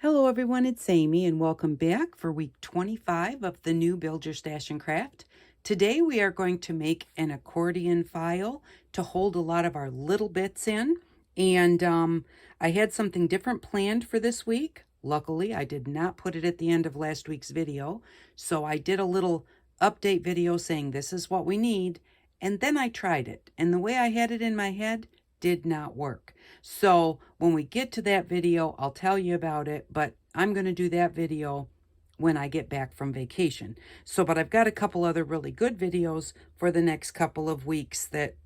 Hello everyone, it's Amy and welcome back for week 25 of the new Build Your Stash and Craft. Today we are going to make an accordion file to hold a lot of our little bits in. And I had something different planned for this week. Luckily, I did not put it at the end of last week's video. So I did a little update video saying this is what we need. And then I tried it. And the way I had it in my head did not work. So when we get to that video, I'll tell you about it, but I'm going to do that video when I get back from vacation. But I've got a couple other really good videos for the next couple of weeks that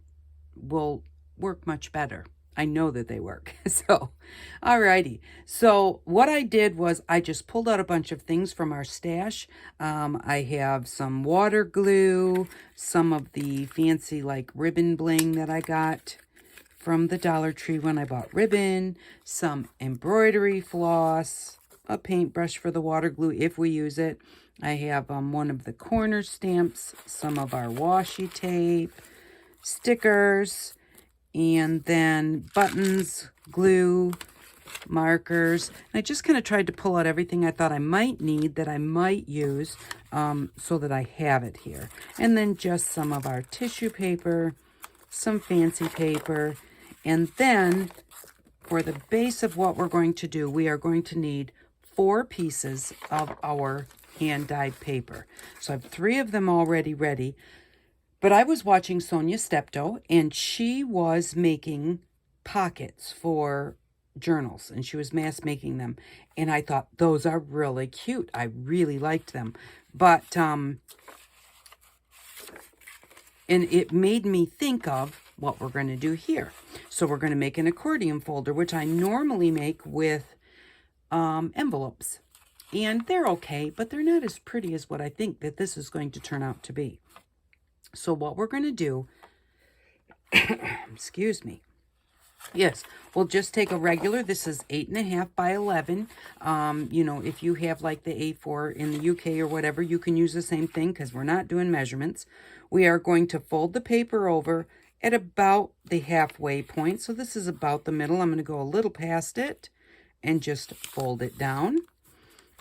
will work much better. I know that they work. Alrighty. So what I did was I just pulled out a bunch of things from our stash. I have some water glue, some of the fancy like ribbon bling that I got from the Dollar Tree when I bought ribbon, some embroidery floss, a paintbrush for the water glue if we use it. I have one of the corner stamps, some of our washi tape, stickers, and then buttons, glue, markers. And I just kind of tried to pull out everything I thought I might need that I might use so that I have it here. And then just some of our tissue paper, some fancy paper. And then for the base of what we're going to do, we are going to need 4 pieces of our hand-dyed paper. So I have 3 of them already ready. But I was watching Sonia Steptoe, and she was making pockets for journals, and she was mass making them. And I thought, those are really cute. I really liked them. But, and it made me think of what we're going to do here. So we're going to make an accordion folder, which I normally make with envelopes. And they're okay, but they're not as pretty as what I think that this is going to turn out to be. So what we're going to do, excuse me, yes, we'll just take a regular, this is 8.5 by 11. You know, if you have like the A4 in the UK or whatever, you can use the same thing because we're not doing measurements. We are going to fold the paper over at about the halfway point. So this is about the middle. I'm going to go a little past it and just fold it down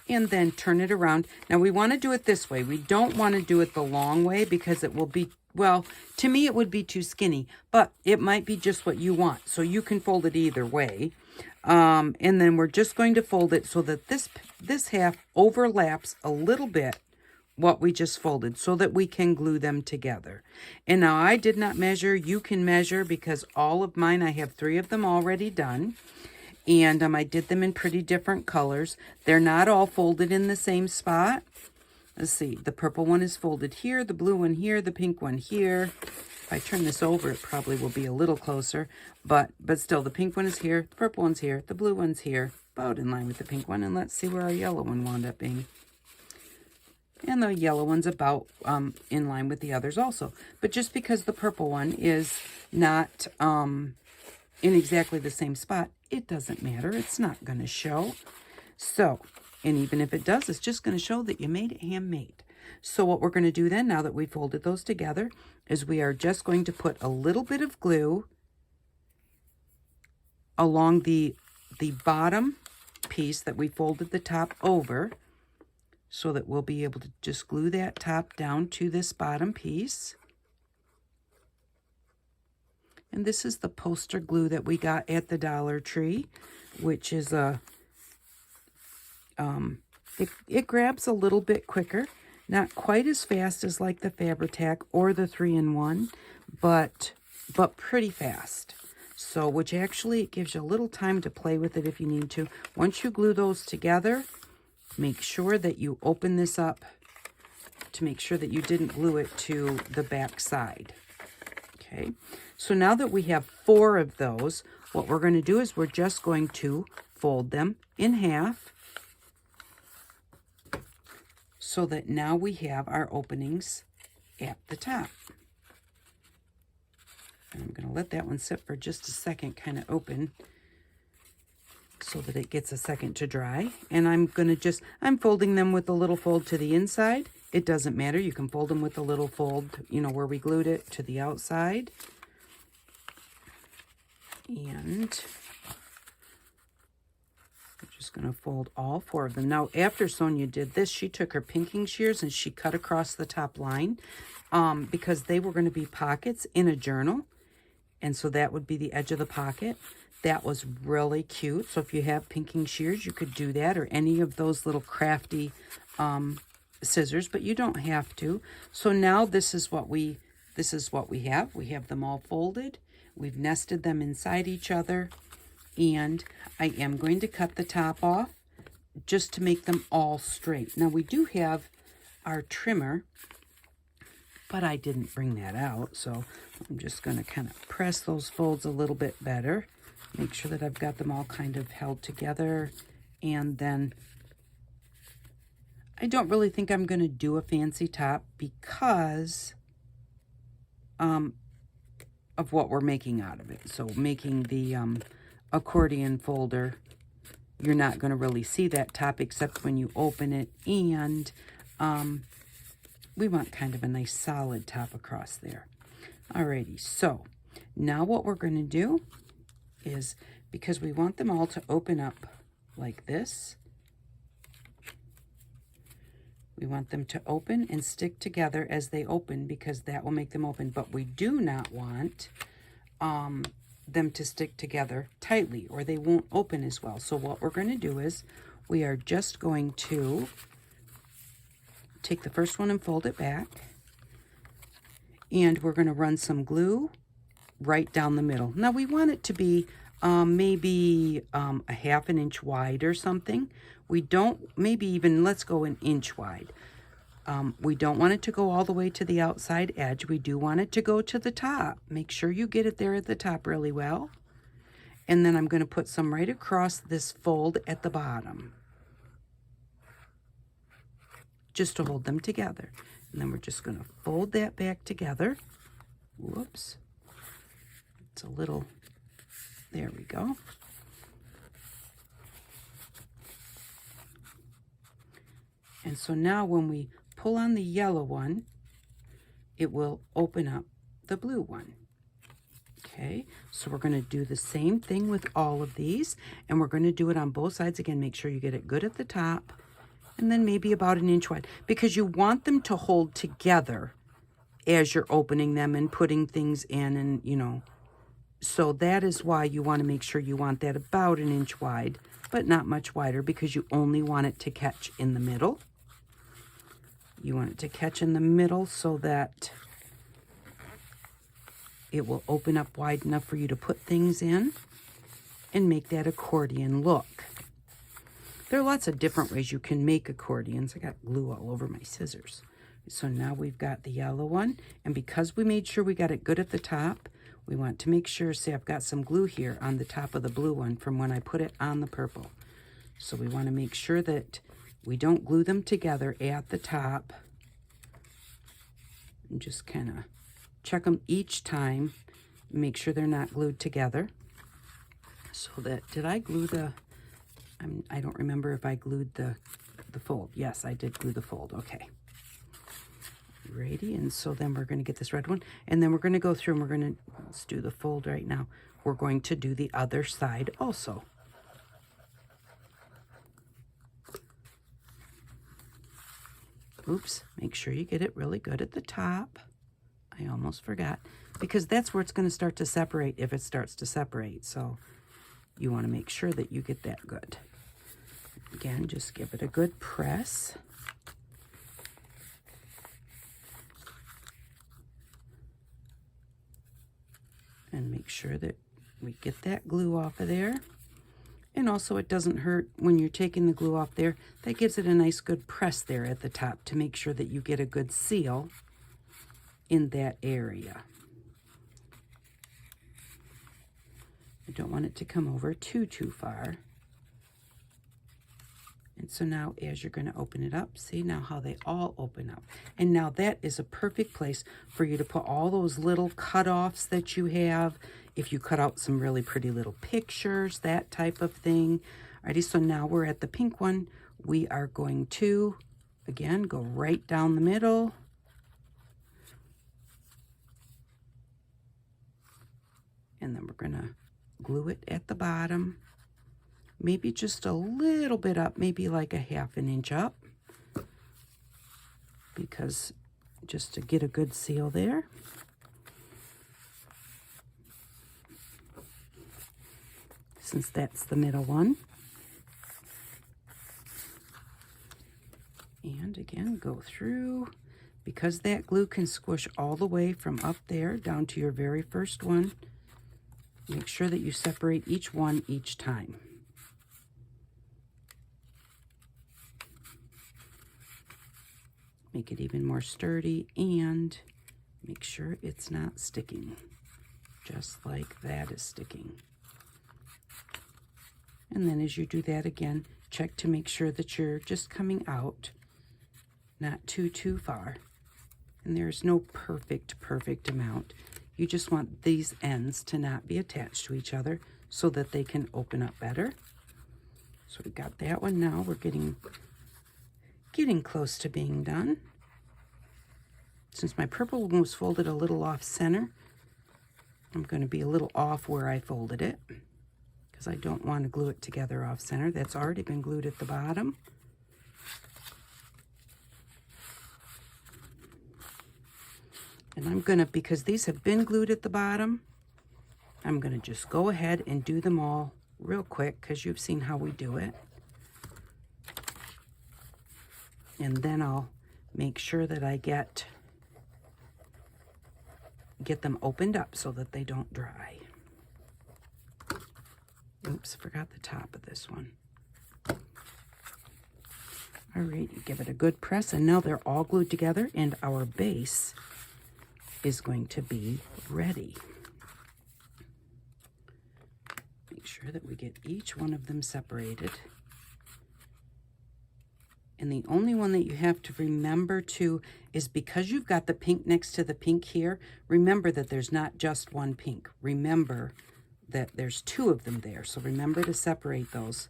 and then turn it around. Now we want to do it this way. We don't want to do it the long way because it will be, well, to me it would be too skinny, but it might be just what you want. So you can fold it either way. And then we're just going to fold it so that this half overlaps a little bit what we just folded so that we can glue them together. And now I did not measure. You can measure because all of mine, I have 3 of them already done. And I did them in pretty different colors. They're not all folded in the same spot. Let's see, the purple one is folded here, the blue one here, the pink one here. If I turn this over, it probably will be a little closer. But still, the pink one is here, the purple one's here, the blue one's here, about in line with the pink one. And let's see where our yellow one wound up being. And the yellow one's about in line with the others also. But just because the purple one is not in exactly the same spot, it doesn't matter. It's not going to show. So, and even if it does, it's just going to show that you made it handmade. So what we're going to do then, now that we folded those together, is we are just going to put a little bit of glue along the bottom piece that we folded the top over, so that we'll be able to just glue that top down to this bottom piece. And this is the poster glue that we got at the Dollar Tree, which is a, it grabs a little bit quicker, not quite as fast as like the Fabri-Tac or the 3-in-1, but pretty fast. So, which actually it gives you a little time to play with it if you need to. Once you glue those together, make sure that you open this up to make sure that you didn't glue it to the back side. Okay, so now that we have 4 of those, what we're going to do is we're just going to fold them in half so that now we have our openings at the top. And I'm going to let that one sit for just a second, kind of open, so that it gets a second to dry. And I'm folding them with a little fold to the inside. It doesn't matter. You can fold them with a little fold, you know, where we glued it, to the outside. And Just going to fold all 4 of them. Now, after Sonia did this, she took her pinking shears and she cut across the top line because they were going to be pockets in a journal. And so that would be the edge of the pocket. That was really cute. So if you have pinking shears, you could do that, or any of those little crafty scissors, but you don't have to. So now this is what we have. We have them all folded. We've nested them inside each other. And I am going to cut the top off just to make them all straight. Now we do have our trimmer, but I didn't bring that out. So I'm just going to kind of press those folds a little bit better. Make sure that I've got them all kind of held together. And then I don't really think I'm going to do a fancy top because of what we're making out of it. So making the accordion folder, you're not going to really see that top except when you open it, and we want kind of a nice solid top across there. Alrighty, so now what we're going to do is, because we want them all to open up like this, we want them to open and stick together as they open, because that will make them open, but we do not want them to stick together tightly or they won't open as well. So what we're going to do is we are just going to take the first one and fold it back, and we're going to run some glue right down the middle. Now we want it to be maybe a 1/2 inch wide or something. We don't, maybe even, let's go an inch wide. We don't want it to go all the way to the outside edge. We do want it to go to the top. Make sure you get it there at the top really well. And then I'm going to put some right across this fold at the bottom, just to hold them together. And then we're just going to fold that back together. Whoops. It's a little, there we go. And so now when we pull on the yellow one, it will open up the blue one. Okay, so we're going to do the same thing with all of these, and we're going to do it on both sides. Again, make sure you get it good at the top, and then maybe about 1 inch wide, because you want them to hold together as you're opening them and putting things in, and you know, so that is why you want to make sure you want that about 1 inch wide, but not much wider, because you only want it to catch in the middle. You want it to catch in the middle so that it will open up wide enough for you to put things in and make that accordion look. There are lots of different ways you can make accordions. I got glue all over my scissors. So now we've got the yellow one, and because we made sure we got it good at the top, we want to make sure, see, I've got some glue here on the top of the blue one from when I put it on the purple. So we want to make sure that we don't glue them together at the top, and just kind of check them each time, make sure they're not glued together. So that, did I glue the, I don't remember if I glued the fold. Yes, I did glue the fold. Okay. Ready? And so then we're going to get this red one, and then we're going to go through and we're going to, let's do the fold right now. We're going to do the other side also. Oops, make sure you get it really good at the top. I almost forgot, because that's where it's going to start to separate if it starts to separate. So you want to make sure that you get that good. Again, just give it a good press. And make sure that we get that glue off of there. And also, it doesn't hurt when you're taking the glue off there. That gives it a nice good press there at the top to make sure that you get a good seal in that area. I don't want it to come over too far. And so now as you're going to open it up, see now how they all open up. And now that is a perfect place for you to put all those little cut-offs that you have. If you cut out some really pretty little pictures, that type of thing. Alrighty, so now we're at the pink one. We are going to, again, go right down the middle. And then we're going to glue it at the bottom. maybe just a little bit up, maybe like a 1/2 inch up, because just to get a good seal there. Since that's the middle one. And again, go through, because that glue can squish all the way from up there down to your very first one. Make sure that you separate each one each time. Make it even more sturdy and make sure it's not sticking, just like that is sticking. And then as you do that again, check to make sure that you're just coming out, not too far. And there's no perfect amount. You just want these ends to not be attached to each other so that they can open up better. So we got that one. Now we're getting close to being done. Since my purple one was folded a little off center, I'm going to be a little off where I folded it, because I don't want to glue it together off center. That's already been glued at the bottom. And I'm going to, because these have been glued at the bottom, I'm going to just go ahead and do them all real quick, because you've seen how we do it. And then I'll make sure that I get them opened up so that they don't dry. Oops, forgot the top of this one. All right, you give it a good press, and now they're all glued together, and our base is going to be ready. Make sure that we get each one of them separated. And the only one that you have to remember to is, because you've got the pink next to the pink here, remember that there's not just one pink. Remember that there's 2 of them there. So remember to separate those,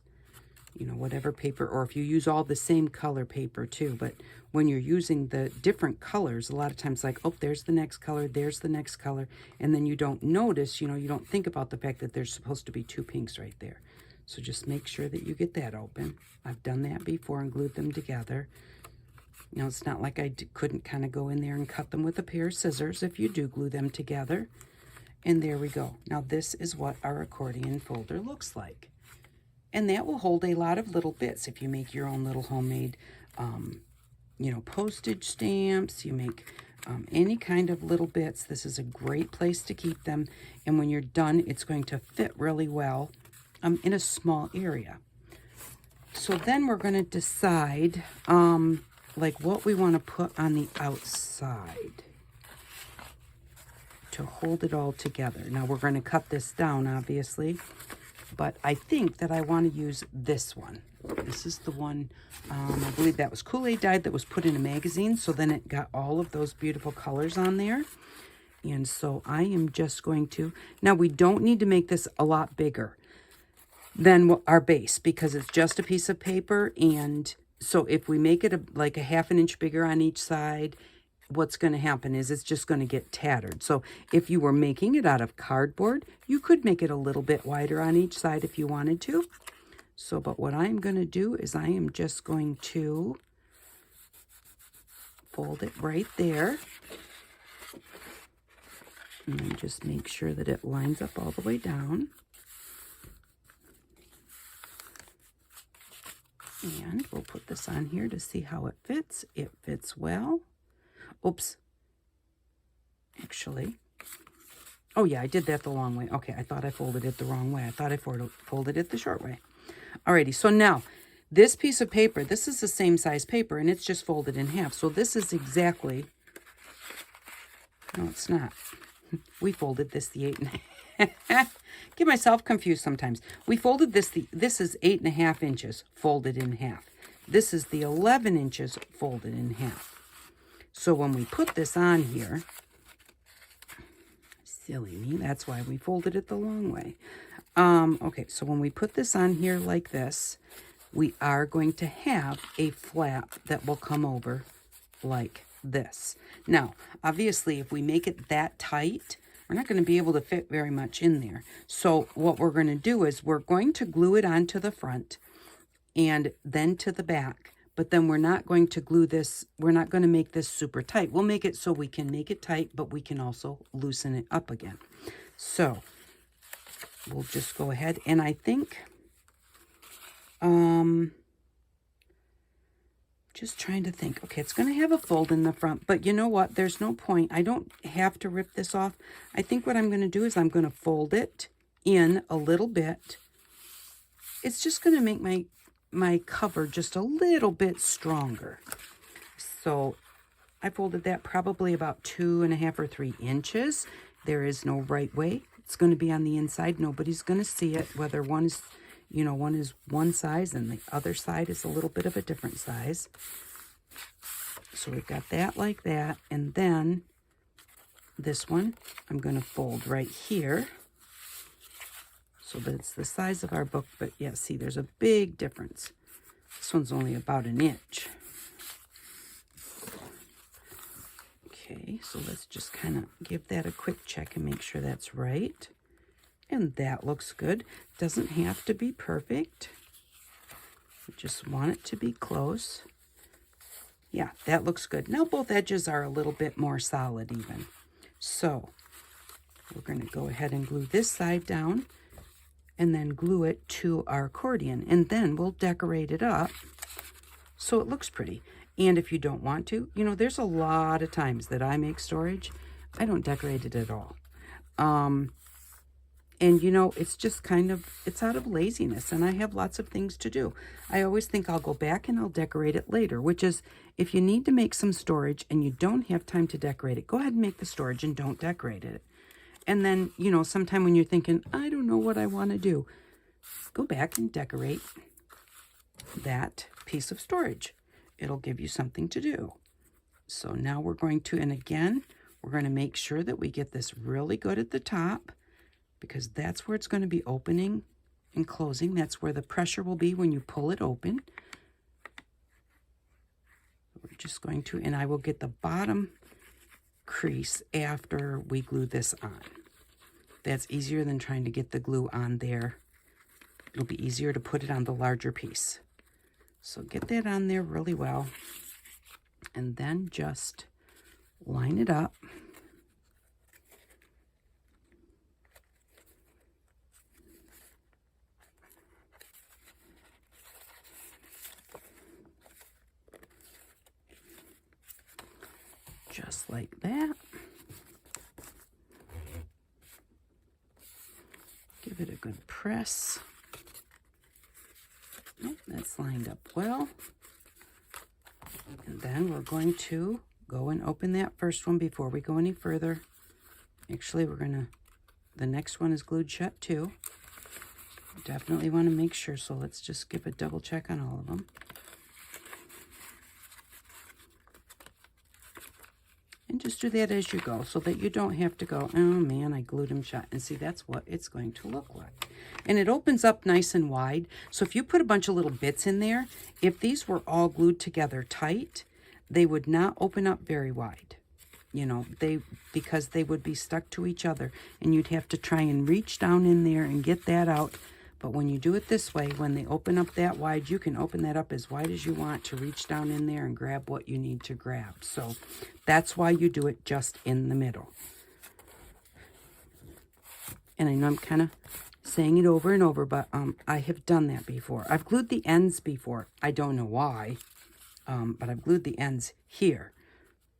you know, whatever paper, or if you use all the same color paper too. But when you're using the different colors, a lot of times like, oh, there's the next color, there's the next color. And then you don't notice, you know, you don't think about the fact that there's supposed to be 2 pinks right there. So just make sure that you get that open. I've done that before and glued them together. You know, it's not like I couldn't kind of go in there and cut them with a pair of scissors if you do glue them together. And there we go. Now this is what our accordion folder looks like. And that will hold a lot of little bits if you make your own little homemade, you know, postage stamps. You make any kind of little bits. This is a great place to keep them. And when you're done, it's going to fit really well in a small area. So then we're going to decide like what we want to put on the outside to hold it all together. Now we're going to cut this down, obviously, but I think that I want to use this one. This is the one, I believe that was Kool-Aid dyed, that was put in a magazine, so then it got all of those beautiful colors on there. And so I am just going to, now we don't need to make this a lot bigger than our base, because it's just a piece of paper. And so if we make it like a 1/2 inch bigger on each side, what's going to happen is it's just going to get tattered. So if you were making it out of cardboard, you could make it a little bit wider on each side if you wanted to. So, but what I'm going to do is I am just going to fold it right there. And then just make sure that it lines up all the way down. And we'll put this on here to see how it fits. It fits well. Oops. Actually, oh yeah, I did that the long way. Okay, I thought I folded it the wrong way. I thought I folded it the short way. Alrighty, so now this piece of paper, this is the same size paper, and it's just folded in half. So this is exactly, no, it's not. We folded this the 8.5. Get myself confused sometimes. We folded this, this is 8.5 inches folded in half. This is the 11 inches folded in half. So when we put this on here, silly me, that's why we folded it the long way. Okay, so when we put this on here like this, we are going to have a flap that will come over like this. Now, obviously, if we make it that tight, we're not going to be able to fit very much in there. So what we're going to do is we're going to glue it onto the front and then to the back. But then we're not going to glue this, we're not going to make this super tight. We'll make it so we can make it tight, but we can also loosen it up again. So we'll just go ahead, and I think, just trying to think. Okay, it's going to have a fold in the front, but you know what? There's no point. I don't have to rip this off. I think what I'm going to do is I'm going to fold it in a little bit. It's just going to make my cover just a little bit stronger. So I folded that probably about 2.5 or 3 inches. There is no right way. It's going to be on the inside. Nobody's going to see it, whether one is, you know, one is one size and the other side is a little bit of a different size. So we've got that like that. And then this one, I'm going to fold right here so that it's the size of our book. But yeah, see, there's a big difference. This one's only about 1 inch. Okay, so let's just kind of give that a quick check and make sure that's right. And that looks good. Doesn't have to be perfect. We just want it to be close. Yeah, that looks good. Now both edges are a little bit more solid even. So we're going to go ahead and glue this side down and then glue it to our accordion. And then we'll decorate it up so it looks pretty. And if you don't want to, you know, there's a lot of times that I make storage, I don't decorate it at all. And, you know, it's just kind of, it's out of laziness, and I have lots of things to do. I always think I'll go back and I'll decorate it later, which is, if you need to make some storage and you don't have time to decorate it, go ahead and make the storage and don't decorate it. And then, you know, sometime when you're thinking, I don't know what I want to do, go back and decorate that piece of storage. It'll give you something to do. So now we're going to, and again, we're going to make sure that we get this really good at the top, because that's where it's going to be opening and closing. That's where the pressure will be when you pull it open. We're just going to, and I will get the bottom crease after we glue this on. That's easier than trying to get the glue on there. It'll be easier to put it on the larger piece. So get that on there really well, and then just line it up. Just like that. Give it a good press. Oh, that's lined up well. And then we're going to go and open that first one before we go any further. Actually, the next one is glued shut too. Definitely want to make sure, so let's just give a double check on all of them. And just do that as you go, so that you don't have to go, oh man, I glued them shut. And see, that's what it's going to look like. And it opens up nice and wide. So if you put a bunch of little bits in there, if these were all glued together tight, they would not open up very wide. You know, because they would be stuck to each other. And you'd have to try and reach down in there and get that out. But when you do it this way, when they open up that wide, you can open that up as wide as you want to reach down in there and grab what you need to grab. So that's why you do it just in the middle. And I know I'm kind of saying it over and over, but I have done that before. I've glued the ends before. I don't know why, but I've glued the ends here.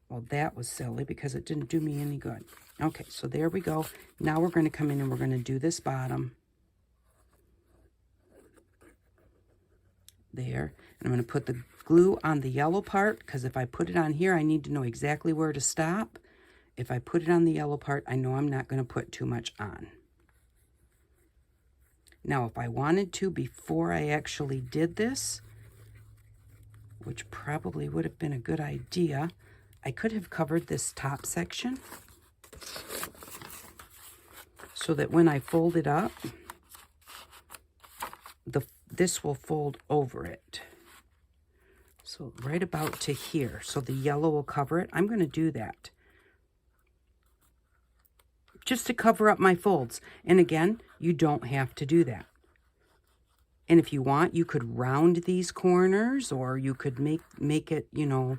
Well, that was silly because it didn't do me any good. Okay, so there we go. Now we're going to come in and we're going to do this bottom. There, and I'm going to put the glue on the yellow part, because if I put it on here, I need to know exactly where to stop. If I put it on the yellow part, I know I'm not going to put too much on. Now, if I wanted to, before I actually did this, which probably would have been a good idea, I could have covered this top section so that when I fold it up, this will fold over it. So right about to here. So the yellow will cover it. I'm going to do that just to cover up my folds. And again, you don't have to do that. And if you want, you could round these corners, or you could make it, you know,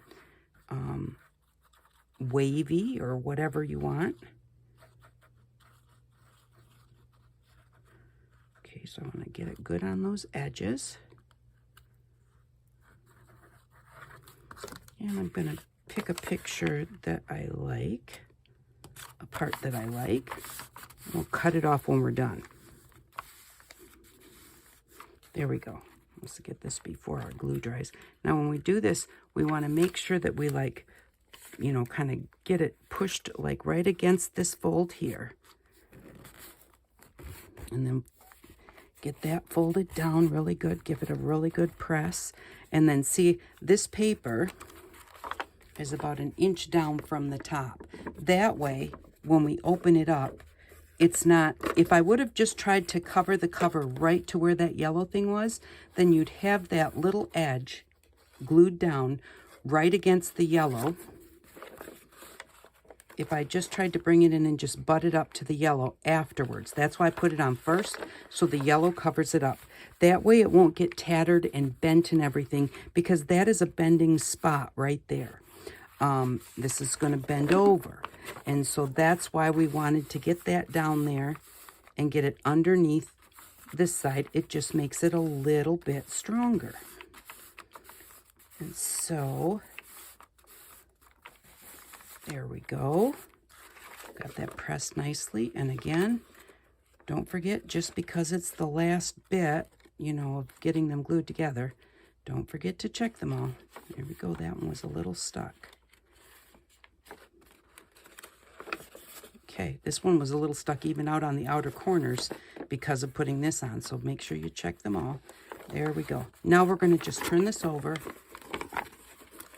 wavy or whatever you want. Okay, so I want to get it good on those edges. And I'm going to pick a picture that I like, a part that I like. We'll cut it off when we're done. There we go. Let's get this before our glue dries. Now when we do this, we want to make sure that we like, you know, kind of get it pushed like right against this fold here. And then get that folded down really good. Give it a really good press. And then see, this paper is about 1 inch down from the top. That way, when we open it up, it's not, if I would have just tried to cover the cover right to where that yellow thing was, then you'd have that little edge glued down right against the yellow. If I just tried to bring it in and just butt it up to the yellow afterwards. That's why I put it on first, so the yellow covers it up. That way it won't get tattered and bent and everything, because that is a bending spot right there. This is going to bend over. And so that's why we wanted to get that down there and get it underneath this side. It just makes it a little bit stronger. And so, there we go. Got that pressed nicely. And again, don't forget, just because it's the last bit, you know, of getting them glued together, don't forget to check them all. There we go. That one was a little stuck. Okay, this one was a little stuck even out on the outer corners because of putting this on, so make sure you check them all. There we go. Now we're going to just turn this over,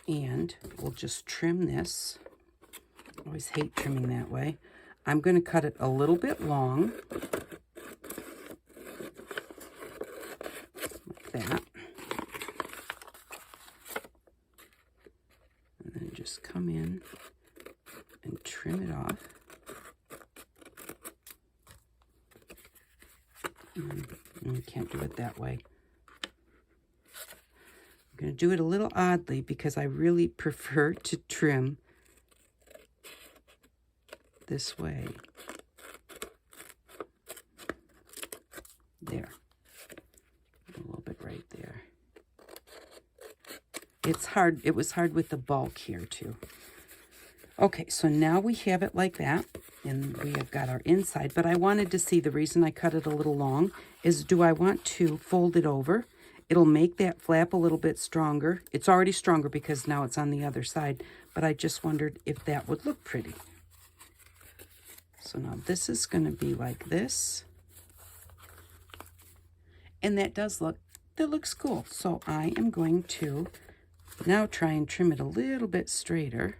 and we'll just trim this. I always hate trimming that way. I'm going to cut it a little bit long, like that. And then just come in and trim it off. You can't do it that way. I'm going to do it a little oddly because I really prefer to trim this way. There. A little bit right there. It's hard. It was hard with the bulk here too. Okay, so now we have it like that, and we have got our inside, but I wanted to see, the reason I cut it a little long is, do I want to fold it over? It'll make that flap a little bit stronger. It's already stronger because now it's on the other side, but I just wondered if that would look pretty. So now this is going to be like this, and that looks cool. So I am going to now try and trim it a little bit straighter.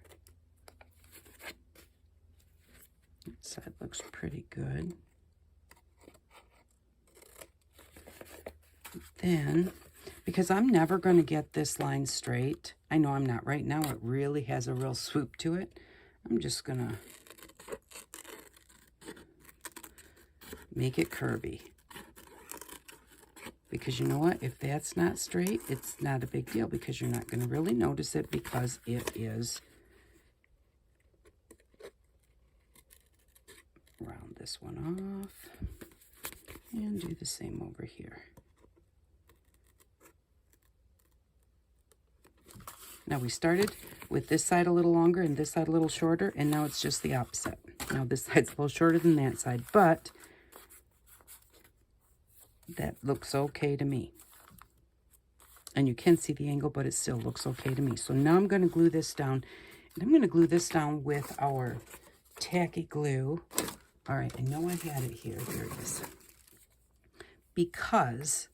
That side looks pretty good. Then, because I'm never going to get this line straight, I know I'm not right now, it really has a real swoop to it. I'm just going to make it curvy. Because you know what? If that's not straight, it's not a big deal, because you're not going to really notice it because it is. Round this one off and do the same over here. Now we started with this side a little longer and this side a little shorter, and now it's just the opposite. Now this side's a little shorter than that side, but that looks okay to me. And you can see the angle, but it still looks okay to me. So now I'm going to glue this down, and I'm going to glue this down with our tacky glue. All right, I know I had it here. Here it is. Because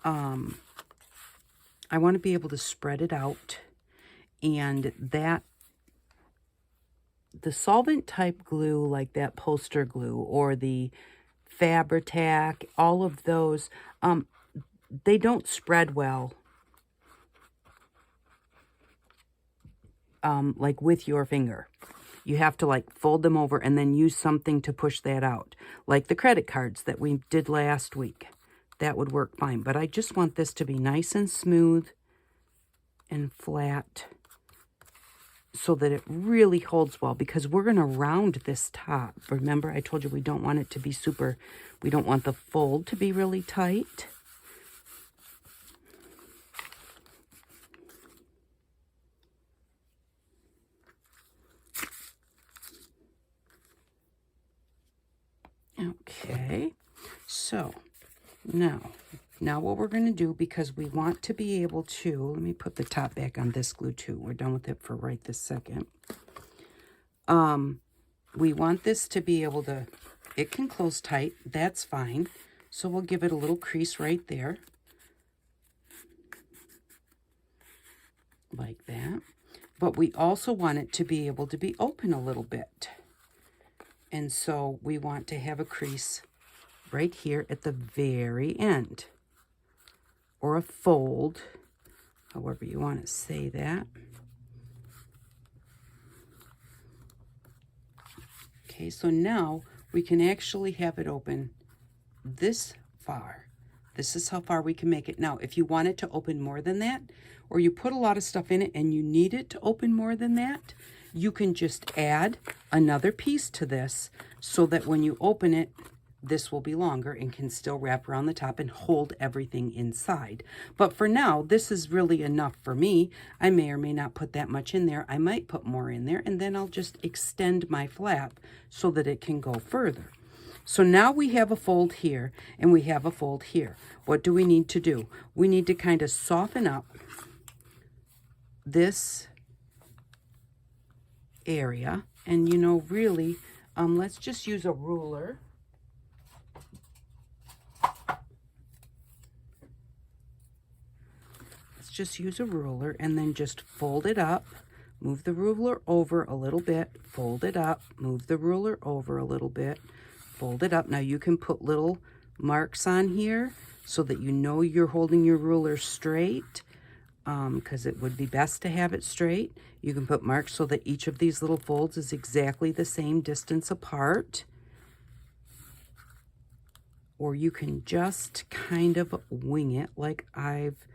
I want to be able to spread it out, and that the solvent type glue, like that poster glue or the Fabri-Tac, all of those, they don't spread well like with your finger. you have to like fold them over and then use something to push that out. Like the credit cards that we did last week. That would work fine. But I just want this to be nice and smooth and flat so that it really holds well, because we're going to round this top. Remember, I told you we don't want it to be super, we don't want the fold to be really tight. Okay, so now what we're going to do, because we want to be able to, let me put the top back on this glue too. We're done with it for right this second. We want this to be able to, it can close tight, that's fine. So we'll give it a little crease right there. Like that. But we also want it to be able to be open a little bit. And so we want to have a crease right here at the very end. Or a fold, however you want to say that. Okay, so now we can actually have it open this far. This is how far we can make it. Now, if you want it to open more than that, or you put a lot of stuff in it and you need it to open more than that, you can just add another piece to this so that when you open it, this will be longer and can still wrap around the top and hold everything inside. But for now, this is really enough for me. I may or may not put that much in there. I might put more in there, and then I'll just extend my flap so that it can go further. So now we have a fold here and we have a fold here. What do we need to do? We need to kind of soften up this area. And you know, really, let's just use a ruler. Just use a ruler and then just fold it up, move the ruler over a little bit, fold it up, move the ruler over a little bit, fold it up. Now you can put little marks on here so that you know you're holding your ruler straight, because it would be best to have it straight. You can put marks so that each of these little folds is exactly the same distance apart. Or you can just kind of wing it like I've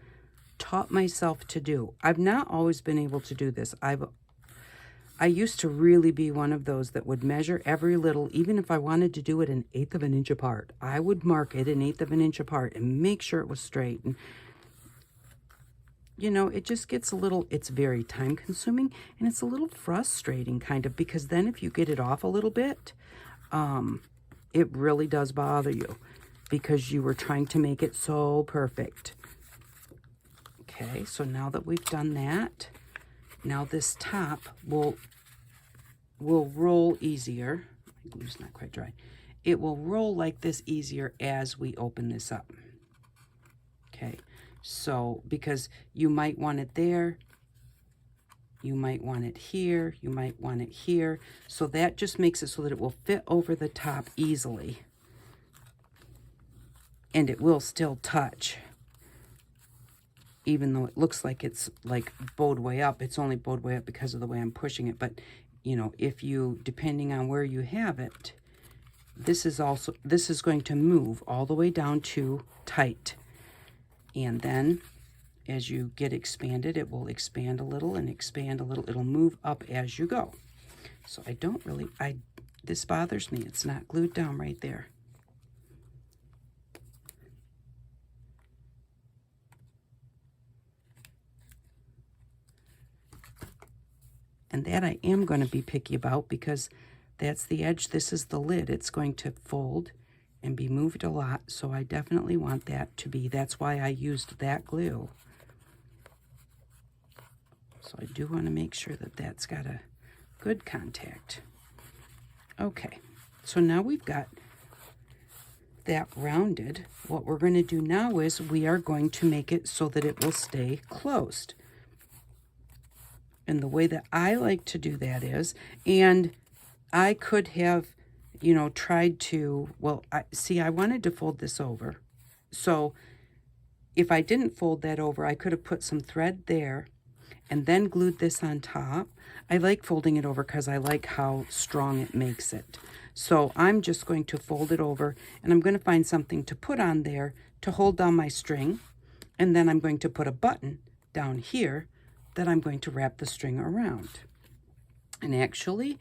taught myself to do. I've not always been able to do this. I used to really be one of those that would measure every little, even if I wanted to do it 1/8 of an inch apart, I would mark it 1/8 of an inch apart and make sure it was straight. And you know, it just gets a little, it's very time consuming and it's a little frustrating kind of, because then if you get it off a little bit, it really does bother you because you were trying to make it so perfect. Okay, so now that we've done that, now this top will roll easier. My glue's not quite dry. It will roll like this easier as we open this up. Okay, so because you might want it there, you might want it here, you might want it here. So that just makes it so that it will fit over the top easily. And it will still touch. Even though it looks like it's like bowed way up, it's only bowed way up because of the way I'm pushing it. But, you know, if you, depending on where you have it, this is going to move all the way down to tight. And then as you get expanded, it will expand a little and expand a little. It'll move up as you go. So I don't really, this bothers me. It's not glued down right there. And that I am going to be picky about because that's the edge. This is the lid. It's going to fold and be moved a lot. So I definitely want that to be, that's why I used that glue. So I do want to make sure that that's got a good contact. Okay, so now we've got that rounded. What we're going to do now is we are going to make it so that it will stay closed. And the way that I like to do that is, and I could have, you know, tried to, well, I wanted to fold this over. So if I didn't fold that over, I could have put some thread there and then glued this on top. I like folding it over because I like how strong it makes it. So I'm just going to fold it over, and I'm going to find something to put on there to hold down my string, and then I'm going to put a button down here that I'm going to wrap the string around. And actually,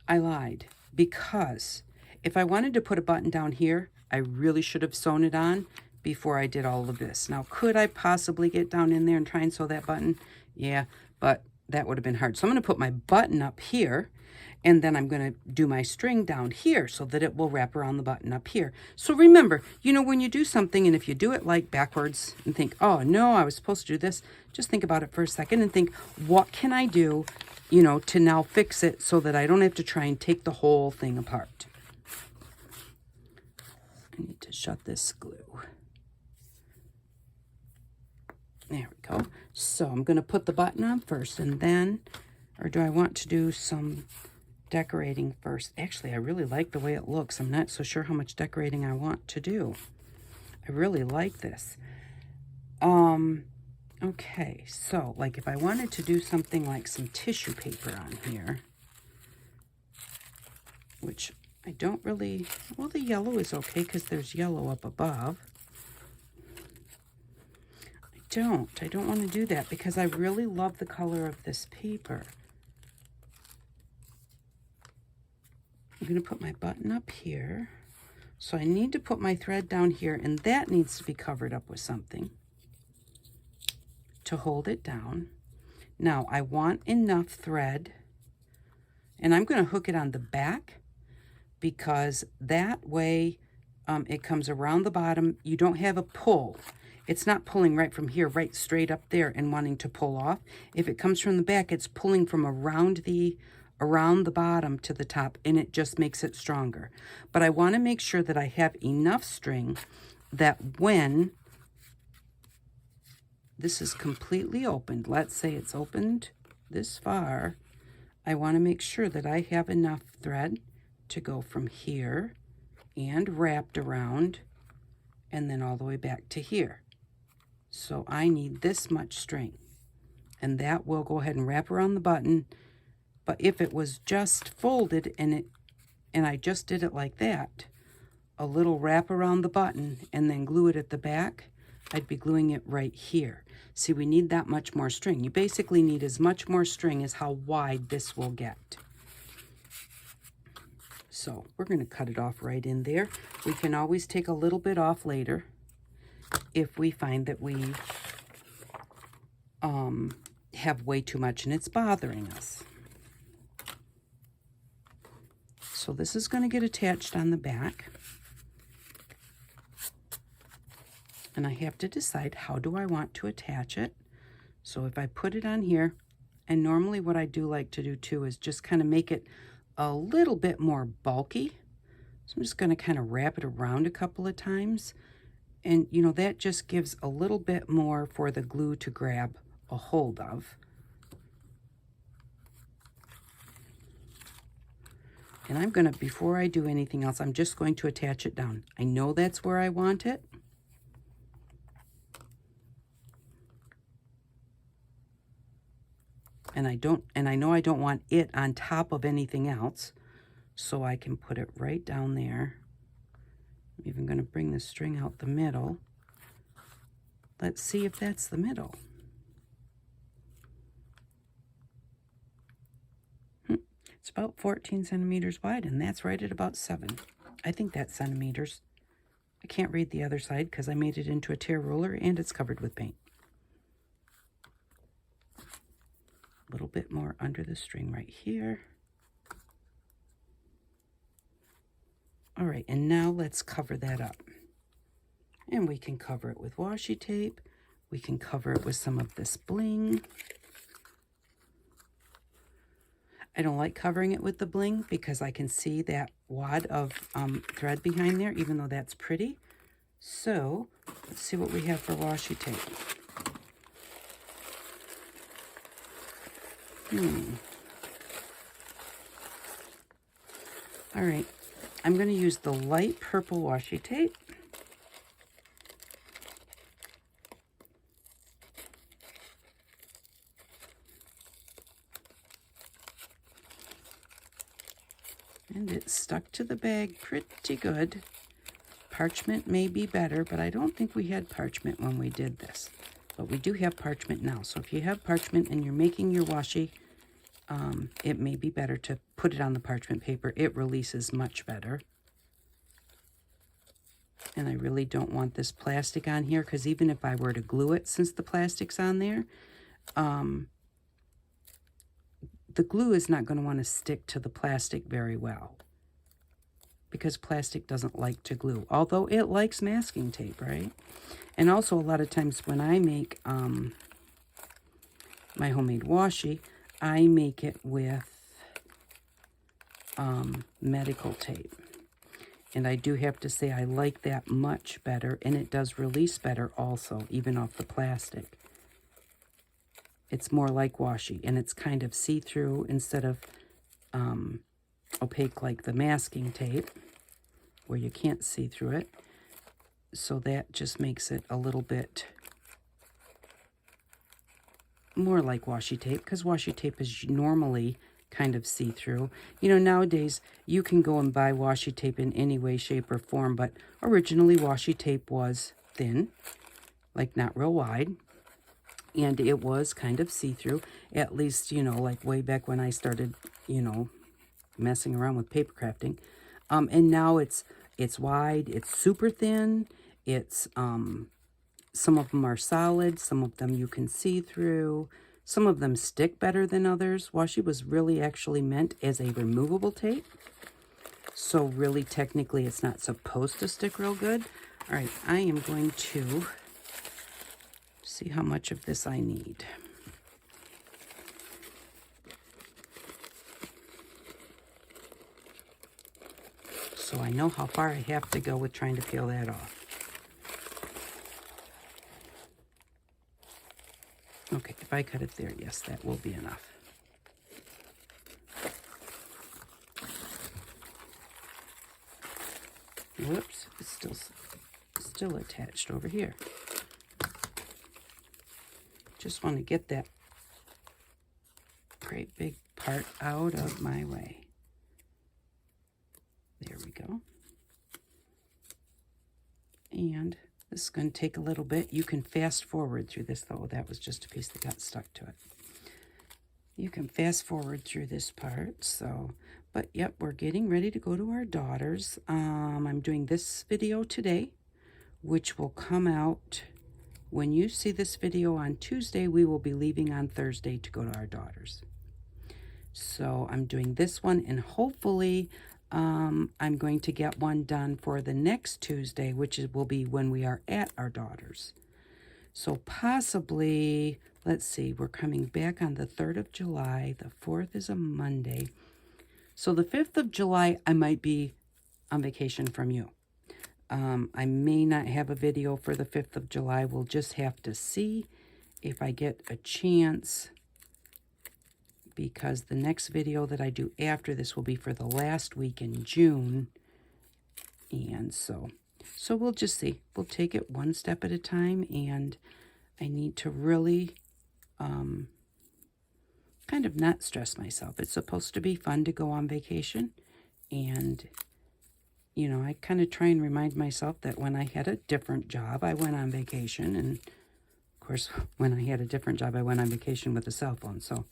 I lied, because if I wanted to put a button down here, I really should have sewn it on before I did all of this. Now, could I possibly get down in there and try and sew that button? Yeah, but that would have been hard. So I'm going to put my button up here, and then I'm going to do my string down here so that it will wrap around the button up here. So remember, you know, when you do something, and if you do it like backwards and think, oh no, I was supposed to do this, just think about it for a second and think, what can I do, you know, to now fix it so that I don't have to try and take the whole thing apart. I need to shut this glue. There we go. So I'm going to put the button on first, and then, or do I want to do some decorating first? Actually, I really like the way it looks. I'm not so sure how much decorating I want to do. I really like this. Okay, so like if I wanted to do something like some tissue paper on here, which I don't really, well, the yellow is okay because there's yellow up above. I don't want to do that because I really love the color of this paper. I'm going to put my button up here. So I need to put my thread down here, and that needs to be covered up with something to hold it down. Now I want enough thread, and I'm going to hook it on the back because that way it comes around the bottom. You don't have a pull. It's not pulling right from here, right straight up there and wanting to pull off. If it comes from the back, it's pulling from around the bottom to the top, and it just makes it stronger. But I want to make sure that I have enough string that when this is completely opened, let's say it's opened this far, I want to make sure that I have enough thread to go from here and wrapped around and then all the way back to here. So I need this much string, and that will go ahead and wrap around the button. But if it was just folded and I just did it like that, a little wrap around the button and then glue it at the back, I'd be gluing it right here. See, we need that much more string. You basically need as much more string as how wide this will get. So we're going to cut it off right in there. We can always take a little bit off later if we find that we have way too much and it's bothering us. So this is going to get attached on the back. And I have to decide, how do I want to attach it? So if I put it on here, and normally what I do like to do too is just kind of make it a little bit more bulky. So I'm just going to kind of wrap it around a couple of times. And, you know, that just gives a little bit more for the glue to grab a hold of. And I'm going to, before I do anything else, I'm just going to attach it down. I know that's where I want it. And I know I don't want it on top of anything else. So I can put it right down there. I'm even going to bring the string out the middle. Let's see if that's the middle. It's about 14 centimeters wide, and that's right at about 7. I think that's centimeters. I can't read the other side because I made it into a tear ruler and it's covered with paint. A little bit more under the string right here. All right, and now let's cover that up. And we can cover it with washi tape. We can cover it with some of this bling. I don't like covering it with the bling because I can see that wad of thread behind there, even though that's pretty. So let's see what we have for washi tape. All right, I'm going to use the light purple washi tape. And it stuck to the bag pretty good. Parchment may be better, but I don't think we had parchment when we did this. But we do have parchment now. So if you have parchment and you're making your washi, it may be better to put it on the parchment paper. It releases much better. And I really don't want this plastic on here, because even if I were to glue it, since the plastic's on there, the glue is not going to want to stick to the plastic very well, because plastic doesn't like to glue, although it likes masking tape, right? And also a lot of times when I make my homemade washi, I make it with medical tape. And I do have to say I like that much better, and it does release better also, even off the plastic. It's more like washi, and it's kind of see-through instead of opaque like the masking tape, where you can't see through it. So that just makes it a little bit more like washi tape, because washi tape is normally kind of see-through. You know, nowadays you can go and buy washi tape in any way, shape, or form, but originally washi tape was thin, like not real wide, and it was kind of see-through, at least, you know, like way back when I started, you know, messing around with paper crafting. And now it's wide, it's super thin, it's some of them are solid, some of them you can see through, some of them stick better than others. Washi was really actually meant as a removable tape, so really technically it's not supposed to stick real good. All right, I am going to see how much of this I need. So I know how far I have to go with trying to peel that off. Okay, if I cut it there, yes, that will be enough. Whoops, it's still attached over here. Just want to get that great big part out of my way. There we go. And this is going to take a little bit. You can fast forward through this, though. That was just a piece that got stuck to it. You can fast forward through this part. So, but yep, we're getting ready to go to our daughter's. I'm doing this video today, which will come out when you see this video on Tuesday. We will be leaving on Thursday to go to our daughter's. So I'm doing this one, and hopefully I'm going to get one done for the next Tuesday, which will be when we are at our daughter's. So possibly, let's see, we're coming back on the 3rd of July. The 4th is a Monday. So the 5th of July, I might be on vacation from you. I may not have a video for the 5th of July. We'll just have to see if I get a chance, because the next video that I do after this will be for the last week in June. And so we'll just see. We'll take it one step at a time, and I need to really kind of not stress myself. It's supposed to be fun to go on vacation, and you know, I kind of try and remind myself that when I had a different job, I went on vacation, and of course, when I had a different job, I went on vacation with a cell phone. So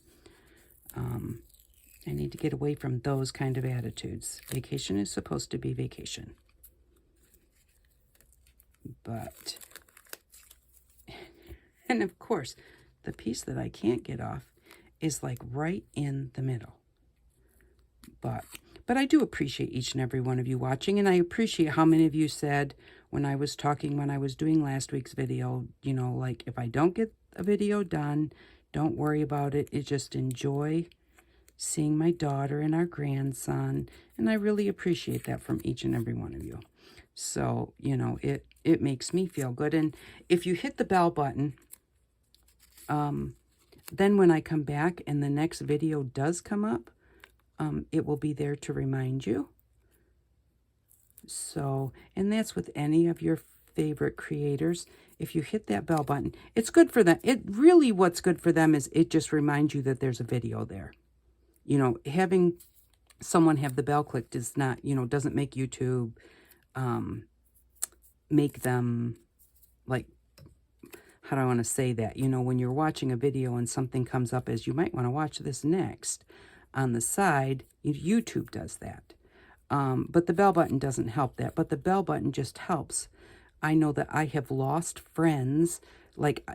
I need to get away from those kind of attitudes. Vacation is supposed to be vacation. But, and of course, the piece that I can't get off is like right in the middle. But I do appreciate each and every one of you watching, and I appreciate how many of you said when I was doing last week's video, you know, like, if I don't get a video done, don't worry about it. It's just enjoy seeing my daughter and our grandson, and I really appreciate that from each and every one of you. So, you know, it makes me feel good. And if you hit the bell button, then when I come back and the next video does come up, it will be there to remind you. So, and that's with any of your favorite creators. If you hit that bell button, it's good for them. It really, what's good for them is it just reminds you that there's a video there. You know, having someone have the bell clicked is not, you know, doesn't make YouTube make them, like, how do I want to say that? You know, when you're watching a video and something comes up as you might want to watch this next on the side, YouTube does that. But the bell button doesn't help that. But the bell button just helps. I know that I have lost friends. Like,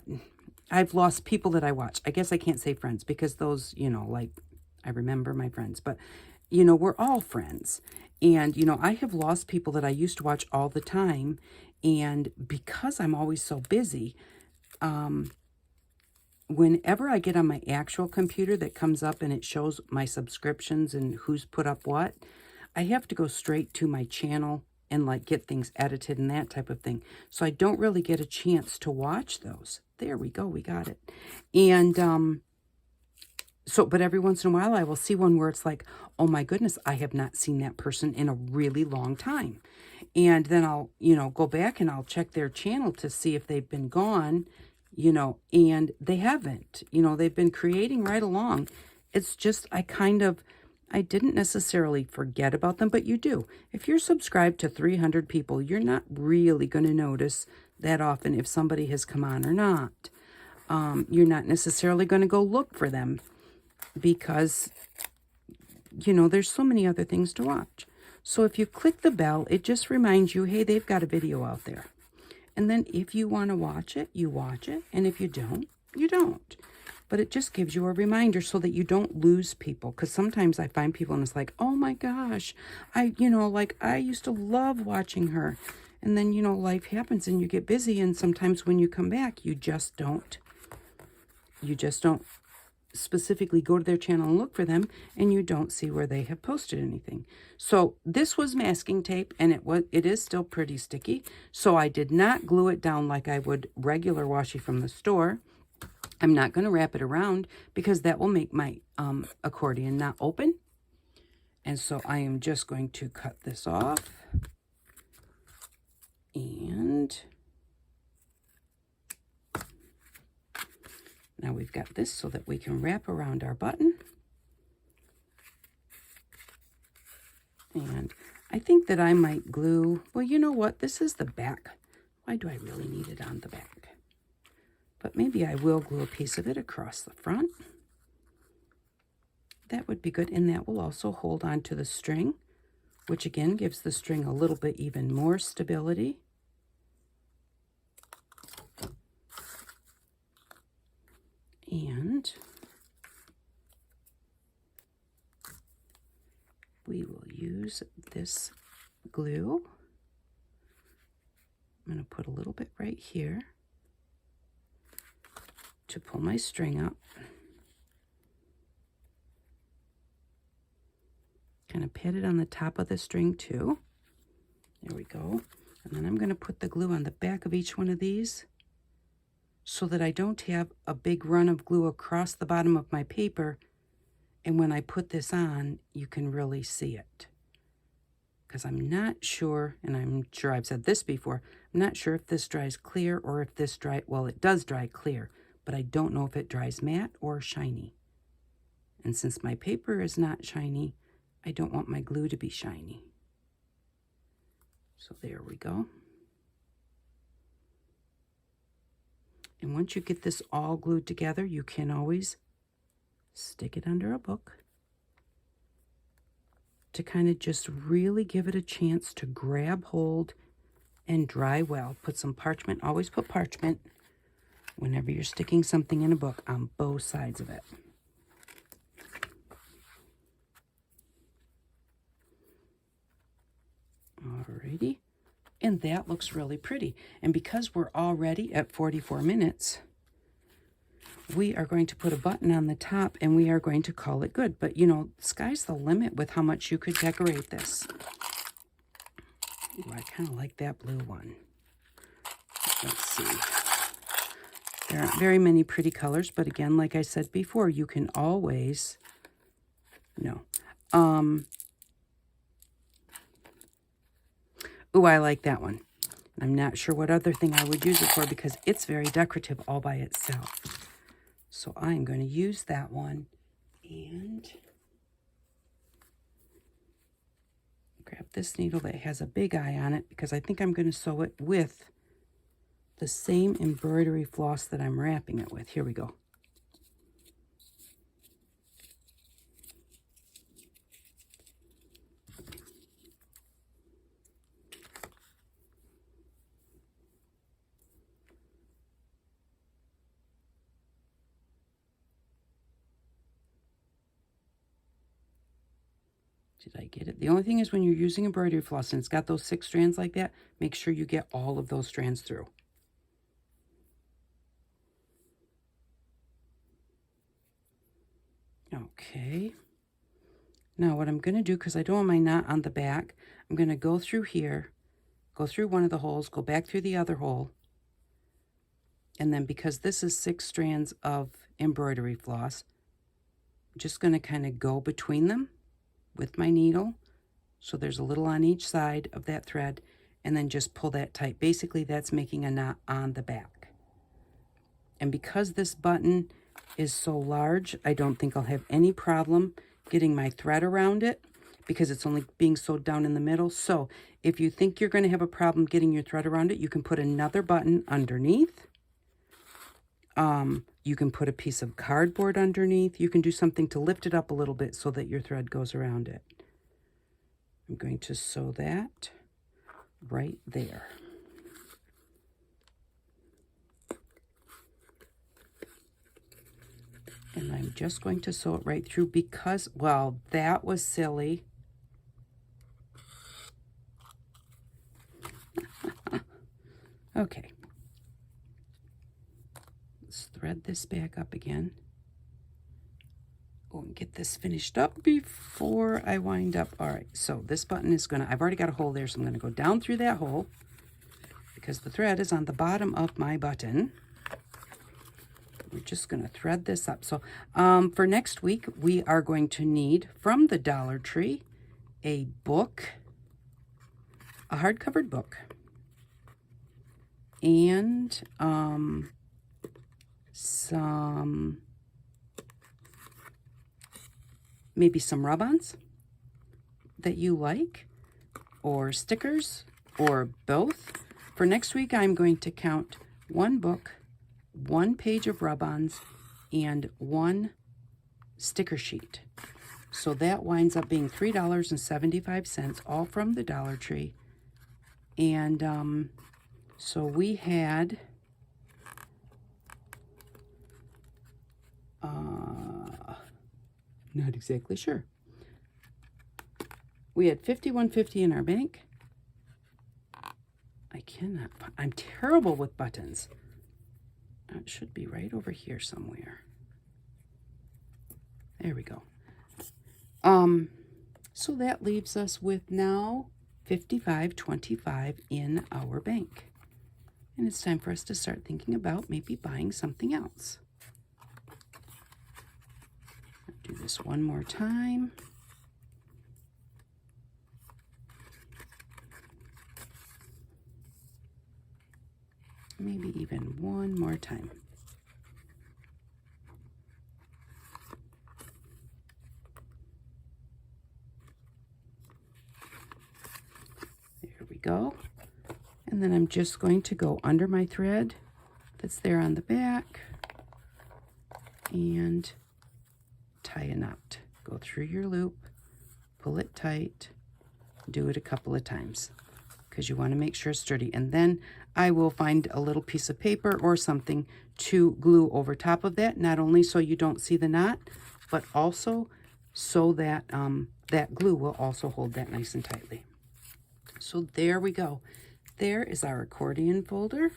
I've lost people that I watch. I guess I can't say friends because those, you know, like, I remember my friends. But, you know, we're all friends. And, you know, I have lost people that I used to watch all the time. And because I'm always so busy, whenever I get on my actual computer that comes up and it shows my subscriptions and who's put up what, I have to go straight to my channel and like get things edited and that type of thing. So I don't really get a chance to watch those. There we go, we got it. And but every once in a while I will see one where it's like, oh my goodness, I have not seen that person in a really long time. And then I'll, you know, go back and I'll check their channel to see if they've been gone, you know, and they haven't. You know, they've been creating right along. It's just, I didn't necessarily forget about them, but you do. If you're subscribed to 300 people, you're not really going to notice that often if somebody has come on or not. You're not necessarily going to go look for them because, you know, there's so many other things to watch. So if you click the bell, it just reminds you, hey, they've got a video out there. And then if you want to watch it, you watch it. And if you don't, you don't. But it just gives you a reminder so that you don't lose people. Because sometimes I find people and it's like, oh my gosh, I used to love watching her. And then, you know, life happens and you get busy. And sometimes when you come back, you just don't specifically go to their channel and look for them, and you don't see where they have posted anything. So this was masking tape, and it is still pretty sticky. So I did not glue it down like I would regular washi from the store. I'm not going to wrap it around because that will make my accordion not open. And so I am just going to cut this off. And now we've got this so that we can wrap around our button. And I think that I might glue, well, you know what? This is the back. Why do I really need it on the back? But maybe I will glue a piece of it across the front. That would be good. And that will also hold on to the string, which again gives the string a little bit even more stability. And we will use this glue. I'm going to put a little bit right here to pull my string up. Kind of pat it on the top of the string too. There we go. And then I'm going to put the glue on the back of each one of these so that I don't have a big run of glue across the bottom of my paper. And when I put this on, you can really see it. Because I'm not sure, and I'm sure I've said this before, I'm not sure if this dries clear or if this well, it does dry clear, but I don't know if it dries matte or shiny. And since my paper is not shiny, I don't want my glue to be shiny. So there we go. And once you get this all glued together, you can always stick it under a book to kind of just really give it a chance to grab hold and dry well. Put some parchment. Always put parchment whenever you're sticking something in a book on both sides of it. Alrighty. And that looks really pretty. And because we're already at 44 minutes, we are going to put a button on the top and we are going to call it good. But, you know, sky's the limit with how much you could decorate this. Ooh, I kind of like that blue one. Let's see. There aren't very many pretty colors, but again, like I said before, you can always, ooh, I like that one. I'm not sure what other thing I would use it for because it's very decorative all by itself. So I'm going to use that one. And Grab this needle that has a big eye on it because I think I'm going to sew it with the same embroidery floss that I'm wrapping it with. Here we go. Did I get it? The only thing is when you're using embroidery floss and it's got those 6 strands like that, make sure you get all of those strands through. Okay. Now what I'm going to do, because I don't want my knot on the back, I'm going to go through here, go through one of the holes, go back through the other hole, and then because this is 6 strands of embroidery floss, I'm just going to kind of go between them with my needle, so there's a little on each side of that thread, and then just pull that tight. Basically, that's making a knot on the back. And because this button is so large, I don't think I'll have any problem getting my thread around it because it's only being sewed down in the middle. So if you think you're going to have a problem getting your thread around it, you can put another button underneath. You can put a piece of cardboard underneath. You can do something to lift it up a little bit so that your thread goes around it. I'm going to sew that right there. And I'm just going to sew it right through because, well, that was silly. Okay. Let's thread this back up again. Oh, and get this finished up before I wind up. All right, so this button is gonna, I've already got a hole there, so I'm gonna go down through that hole because the thread is on the bottom of my button. We're just gonna thread this up. So for next week, we are going to need from the Dollar Tree a book, a hardcover book, and maybe some rub-ons that you like, or stickers, or both. For next week, I'm going to count 1 book, 1 page of rub-ons, and 1 sticker sheet. So that winds up being $3.75, all from the Dollar Tree. And so we had not exactly sure. We had $51.50 in our bank. I'm terrible with buttons. It should be right over here somewhere. There we go. So that leaves us with now $55.25 in our bank. And it's time for us to start thinking about maybe buying something else. Do this one more time. Maybe even one more time. There we go. And then I'm just going to go under my thread that's there on the back and tie a knot. Go through your loop, pull it tight, do it a couple of times because you want to make sure it's sturdy. And then I will find a little piece of paper or something to glue over top of that, not only so you don't see the knot, but also so that that glue will also hold that nice and tightly. So there we go. There is our accordion folder.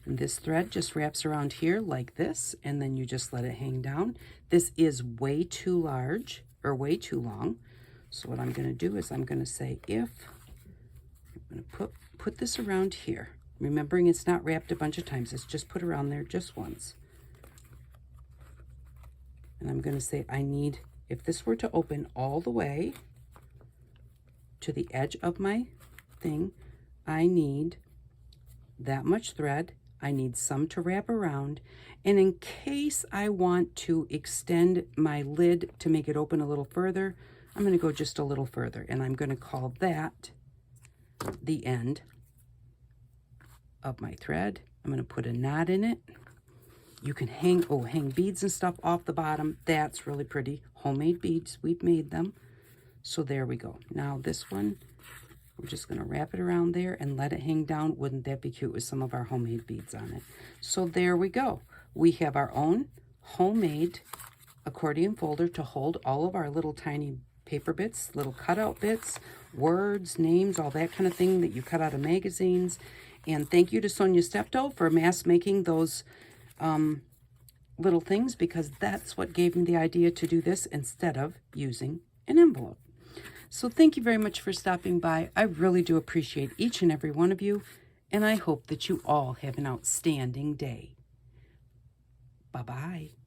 And this thread just wraps around here like this, and then you just let it hang down. This is way too large or way too long. So what I'm going to do is I'm going to say I'm going to put this around here. Remembering it's not wrapped a bunch of times. It's just put around there just once. And I'm going to say I need, if this were to open all the way to the edge of my thing, I need that much thread. I need some to wrap around, and in case I want to extend my lid to make it open a little further, I'm going to go just a little further, and I'm going to call that the end of my thread. I'm going to put a knot in it. You can hang beads and stuff off the bottom. That's really pretty. Homemade beads. We've made them. So there we go. Now this one, we're just going to wrap it around there and let it hang down. Wouldn't that be cute with some of our homemade beads on it? So there we go. We have our own homemade accordion folder to hold all of our little tiny paper bits, little cutout bits, words, names, all that kind of thing that you cut out of magazines. And thank you to Sonia Steptoe for mass making those little things, because that's what gave me the idea to do this instead of using an envelope. So thank you very much for stopping by. I really do appreciate each and every one of you, and I hope that you all have an outstanding day. Bye-bye.